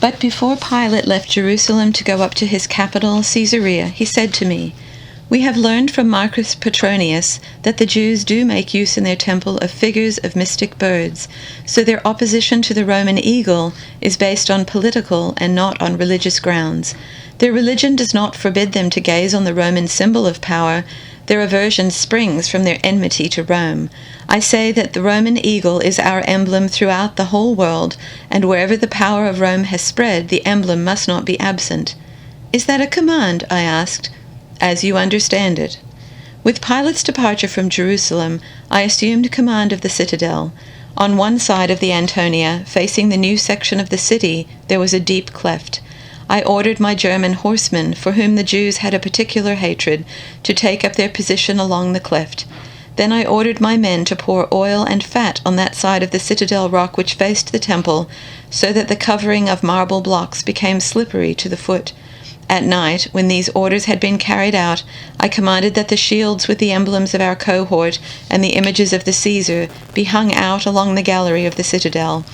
But before Pilate left Jerusalem to go up to his capital, Caesarea, he said to me, "We have learned from Marcus Petronius that the Jews do make use in their temple of figures of mystic birds, so their opposition to the Roman eagle is based on political and not on religious grounds. Their religion does not forbid them to gaze on the Roman symbol of power. Their aversion springs from their enmity to Rome. I say that the Roman eagle is our emblem throughout the whole world, and wherever the power of Rome has spread, the emblem must not be absent." "Is that a command?" I asked. "As you understand it." With Pilate's departure from Jerusalem, I assumed command of the citadel. On one side of the Antonia, facing the new section of the city, there was a deep cleft. I ordered my German horsemen, for whom the Jews had a particular hatred, to take up their position along the cleft. Then I ordered my men to pour oil and fat on that side of the citadel rock which faced the temple, so that the covering of marble blocks became slippery to the foot. At night, when these orders had been carried out, I commanded that the shields with the emblems of our cohort and the images of the Caesar be hung out along the gallery of the citadel.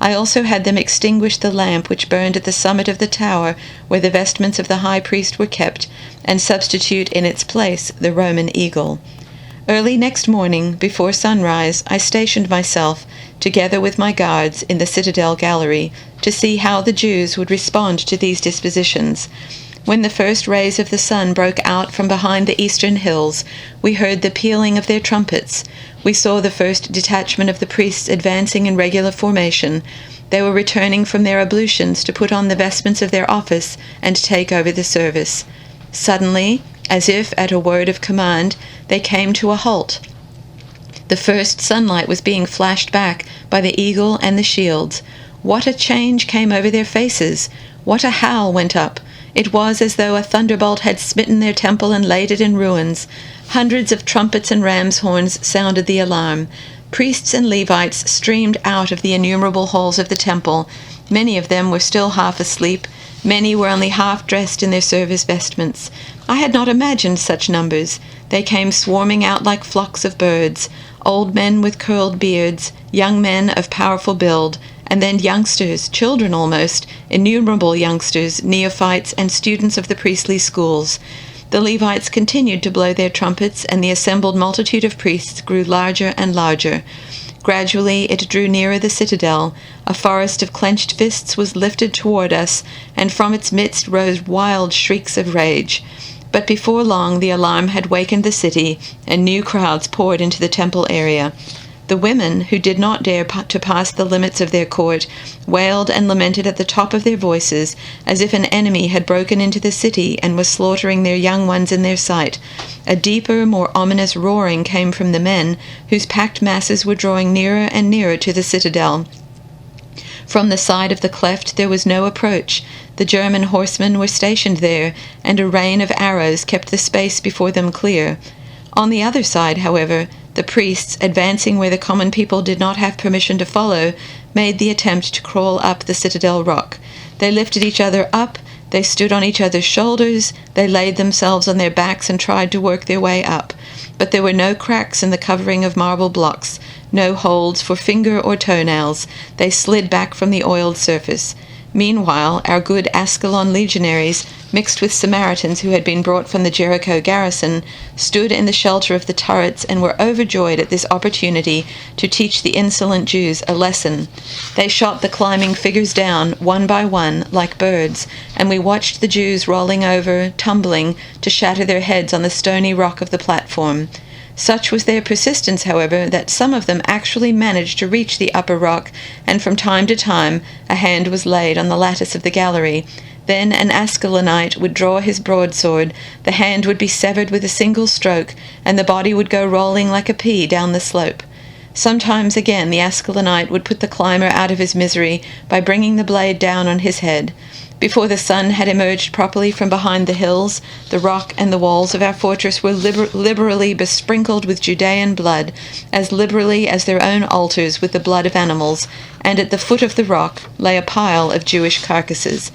I also had them extinguish the lamp which burned at the summit of the tower where the vestments of the high priest were kept, and substitute in its place the Roman eagle. Early next morning, before sunrise, I stationed myself, together with my guards, in the citadel gallery, to see how the Jews would respond to these dispositions. When the first rays of the sun broke out from behind the eastern hills, we heard the pealing of their trumpets. We saw the first detachment of the priests advancing in regular formation. They were returning from their ablutions to put on the vestments of their office and take over the service. Suddenly, as if at a word of command, they came to a halt. The first sunlight was being flashed back by the eagle and the shields. What a change came over their faces! What a howl went up! It was as though a thunderbolt had smitten their temple and laid it in ruins. Hundreds of trumpets and ram's horns sounded the alarm. Priests and Levites streamed out of the innumerable halls of the temple. Many of them were still half asleep. Many were only half dressed in their service vestments. I had not imagined such numbers. They came swarming out like flocks of birds, old men with curled beards, young men of powerful build, and then youngsters, children almost, innumerable youngsters, neophytes, and students of the priestly schools. The Levites continued to blow their trumpets, and the assembled multitude of priests grew larger and larger. Gradually it drew nearer the citadel. A forest of clenched fists was lifted toward us, and from its midst rose wild shrieks of rage. But before long the alarm had wakened the city, and new crowds poured into the temple area. The women, who did not dare to pass the limits of their court, wailed and lamented at the top of their voices, as if an enemy had broken into the city and was slaughtering their young ones in their sight. A deeper, more ominous roaring came from the men, whose packed masses were drawing nearer and nearer to the citadel. From the side of the cleft there was no approach. The German horsemen were stationed there, and a rain of arrows kept the space before them clear. On the other side, however, the priests, advancing where the common people did not have permission to follow, made the attempt to crawl up the citadel rock. They lifted each other up, they stood on each other's shoulders, they laid themselves on their backs and tried to work their way up. But there were no cracks in the covering of marble blocks, no holds for finger or toenails. They slid back from the oiled surface. Meanwhile, our good Ascalon legionaries, mixed with Samaritans who had been brought from the Jericho garrison, stood in the shelter of the turrets and were overjoyed at this opportunity to teach the insolent Jews a lesson. They shot the climbing figures down, one by one, like birds, and we watched the Jews rolling over, tumbling, to shatter their heads on the stony rock of the platform. Such was their persistence, however, that some of them actually managed to reach the upper rock, and from time to time a hand was laid on the lattice of the gallery. Then an Ascalonite would draw his broadsword, the hand would be severed with a single stroke, and the body would go rolling like a pea down the slope. Sometimes again the Ascalonite would put the climber out of his misery by bringing the blade down on his head. Before the sun had emerged properly from behind the hills, the rock and the walls of our fortress were liberally besprinkled with Judean blood, as liberally as their own altars with the blood of animals, and at the foot of the rock lay a pile of Jewish carcasses.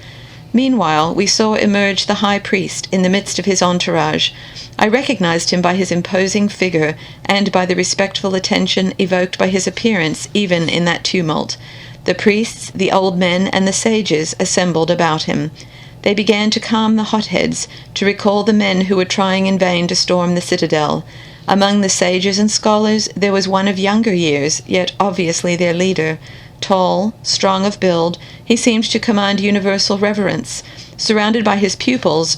Meanwhile, we saw emerge the high priest in the midst of his entourage. I recognized him by his imposing figure and by the respectful attention evoked by his appearance even in that tumult. The priests, the old men, and the sages assembled about him. They began to calm the hotheads, to recall the men who were trying in vain to storm the citadel. Among the sages and scholars there was one of younger years, yet obviously their leader. Tall, strong of build, he seemed to command universal reverence. Surrounded by his pupils,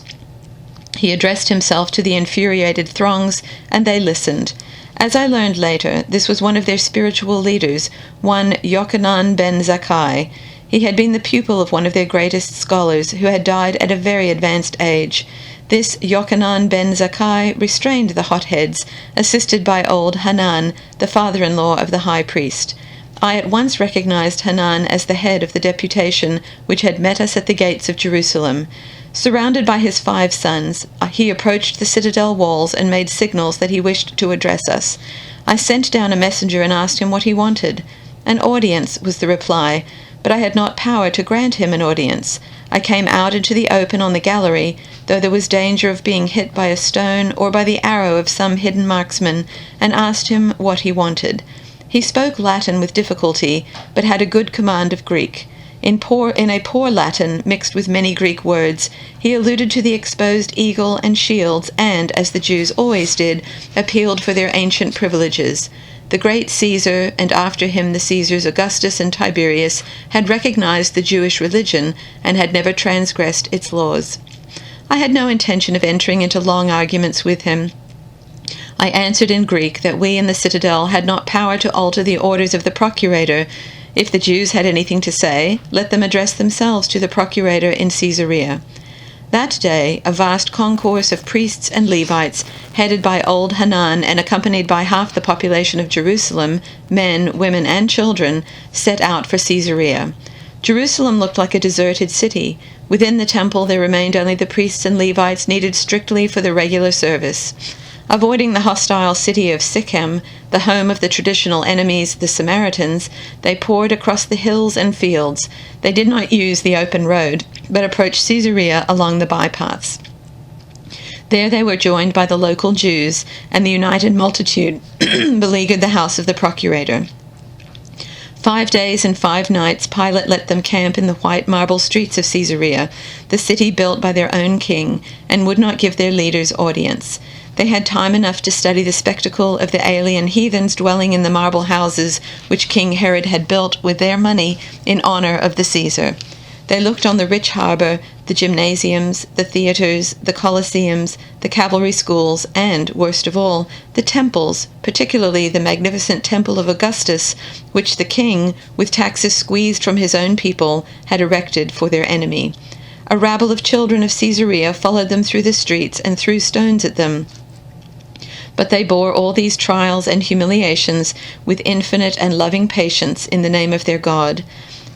he addressed himself to the infuriated throngs, and they listened. As I learned later, this was one of their spiritual leaders, one Yochanan ben Zakkai. He had been the pupil of one of their greatest scholars, who had died at a very advanced age. This Yochanan ben Zakkai restrained the hotheads, assisted by old Hanan, the father-in-law of the high priest. I at once recognized Hanan as the head of the deputation which had met us at the gates of Jerusalem. Surrounded by his 5 sons, he approached the citadel walls and made signals that he wished to address us. I sent down a messenger and asked him what he wanted. An audience, was the reply, but I had not power to grant him an audience. I came out into the open on the gallery, though there was danger of being hit by a stone or by the arrow of some hidden marksman, and asked him what he wanted. He spoke Latin with difficulty, but had a good command of Greek. In a poor Latin, mixed with many Greek words, he alluded to the exposed eagle and shields and, as the Jews always did, appealed for their ancient privileges. The great Caesar, and after him the Caesars Augustus and Tiberius, had recognized the Jewish religion and had never transgressed its laws. I had no intention of entering into long arguments with him. I answered in Greek that we in the citadel had not power to alter the orders of the procurator. If the Jews had anything to say, let them address themselves to the procurator in Caesarea. That day, a vast concourse of priests and Levites, headed by old Hanan and accompanied by half the population of Jerusalem, men, women, and children, set out for Caesarea. Jerusalem looked like a deserted city. Within the temple there remained only the priests and Levites needed strictly for the regular service. Avoiding the hostile city of Sichem, the home of the traditional enemies, the Samaritans, they poured across the hills and fields. They did not use the open road, but approached Caesarea along the bypaths. There they were joined by the local Jews, and the united multitude beleaguered the house of the procurator. 5 days and 5 nights Pilate let them camp in the white marble streets of Caesarea, the city built by their own king, and would not give their leaders audience. They had time enough to study the spectacle of the alien heathens dwelling in the marble houses which King Herod had built with their money in honor of the Caesar. They looked on the rich harbor, the gymnasiums, the theaters, the colosseums, the cavalry schools, and, worst of all, the temples, particularly the magnificent temple of Augustus, which the king, with taxes squeezed from his own people, had erected for their enemy. A rabble of children of Caesarea followed them through the streets and threw stones at them. But they bore all these trials and humiliations with infinite and loving patience in the name of their God.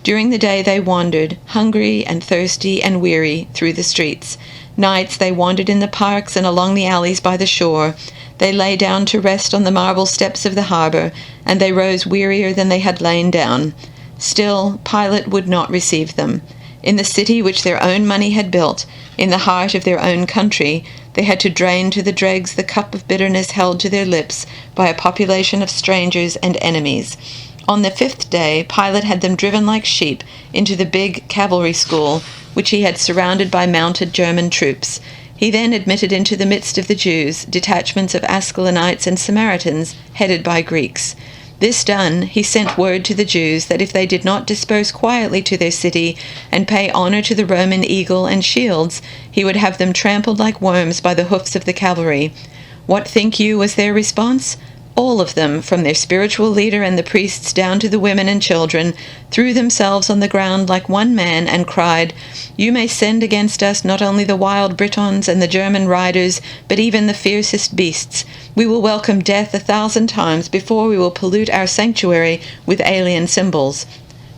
During the day they wandered, hungry and thirsty and weary, through the streets. Nights they wandered in the parks and along the alleys by the shore. They lay down to rest on the marble steps of the harbor, and they rose wearier than they had lain down. Still, Pilate would not receive them. In the city which their own money had built, in the heart of their own country, they had to drain to the dregs the cup of bitterness held to their lips by a population of strangers and enemies. On the 5th day, Pilate had them driven like sheep into the big cavalry school, which he had surrounded by mounted German troops. He then admitted into the midst of the Jews detachments of Ascalonites and Samaritans, headed by Greeks. This done, he sent word to the Jews that if they did not disperse quietly to their city and pay honor to the Roman eagle and shields, he would have them trampled like worms by the hoofs of the cavalry. What think you was their response? All of them, from their spiritual leader and the priests down to the women and children, threw themselves on the ground like one man and cried, "You may send against us not only the wild Britons and the German riders, but even the fiercest beasts. We will welcome death 1,000 times before we will pollute our sanctuary with alien symbols."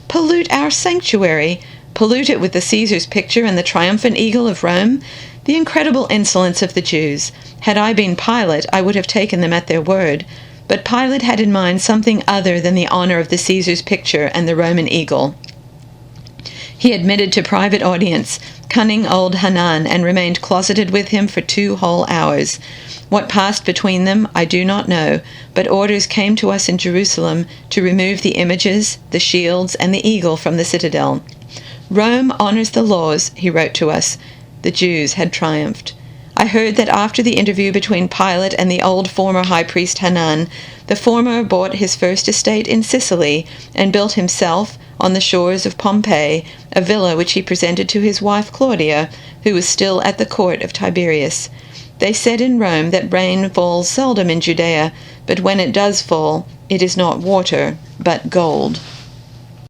Pollute our sanctuary? Pollute it with the Caesar's picture and the triumphant eagle of Rome? The incredible insolence of the Jews. Had I been Pilate, I would have taken them at their word. But Pilate had in mind something other than the honor of the Caesar's picture and the Roman eagle. He admitted to private audience cunning old Hanan and remained closeted with him for 2 whole hours. What passed between them I do not know, but orders came to us in Jerusalem to remove the images, the shields, and the eagle from the citadel. Rome honors the laws, he wrote to us. The Jews had triumphed. I heard that after the interview between Pilate and the old former high priest Hanan, the former bought his first estate in Sicily and built himself, on the shores of Pompeii, a villa which he presented to his wife Claudia, who was still at the court of Tiberius. They said in Rome that rain falls seldom in Judea, but when it does fall, it is not water, but gold.